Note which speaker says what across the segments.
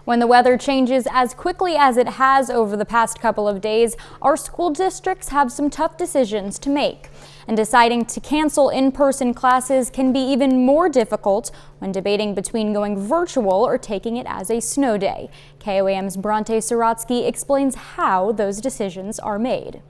Speaker 1: When the weather changes as quickly as it has over the past couple of days, our school districts have some tough decisions to make. And deciding to cancel in-person classes can be even more difficult when debating between going virtual or taking it as a snow day. KOAM's Bronte Sorotsky explains how those decisions are made.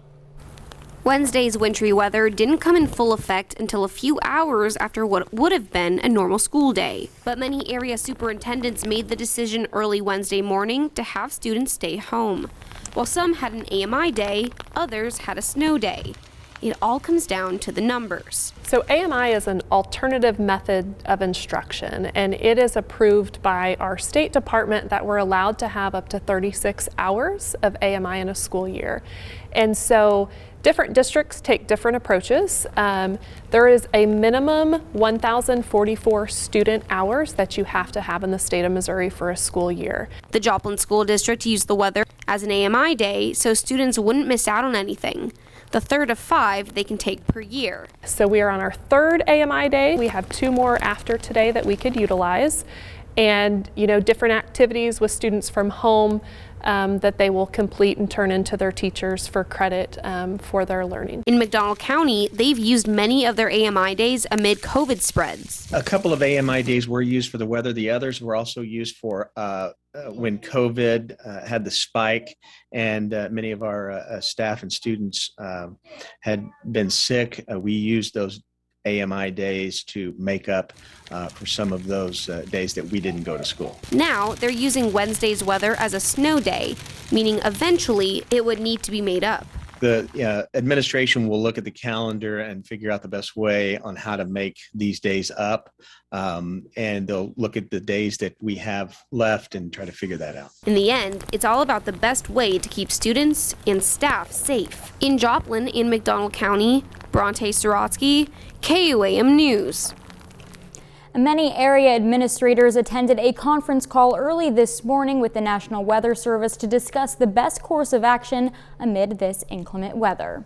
Speaker 2: Wednesday's wintry weather didn't come in full effect until a few hours after what would have been a normal school day. But many area superintendents made the decision early Wednesday morning to have students stay home. While some had an AMI day, others had a snow day. It all comes down to the numbers.
Speaker 3: So AMI is an alternative method of instruction, and it is approved by our State Department that we're allowed to have up to 36 hours of AMI in a school year. And so different districts take different approaches. There is a minimum 1,044 student hours that you have to have in the state of Missouri for a school year.
Speaker 2: The Joplin School District used the weather as an AMI day so students wouldn't miss out on anything. The third of 5 they can take per year.
Speaker 3: So we are on our third AMI day. We have 2 more after today that we could utilize. And different activities with students from home that they will complete and turn into their teachers for credit for their learning.
Speaker 2: In McDonald County, they've used many of their AMI days amid COVID spreads.
Speaker 4: A couple of AMI days were used for the weather. The others were also used for when COVID had the spike and many of our staff and students had been sick. We used those AMI days to make up for some of those days that we didn't go to school.
Speaker 2: Now they're using Wednesday's weather as a snow day, meaning eventually it would need to be made up.
Speaker 4: The administration will look at the calendar and figure out the best way on how to make these days up. And they'll look at the days that we have left and try to figure that out.
Speaker 2: In the end, it's all about the best way to keep students and staff safe. In Joplin, in McDonald County, Bronte Sorotsky, KOAM News.
Speaker 1: Many area administrators attended a conference call early this morning with the National Weather Service to discuss the best course of action amid this inclement weather.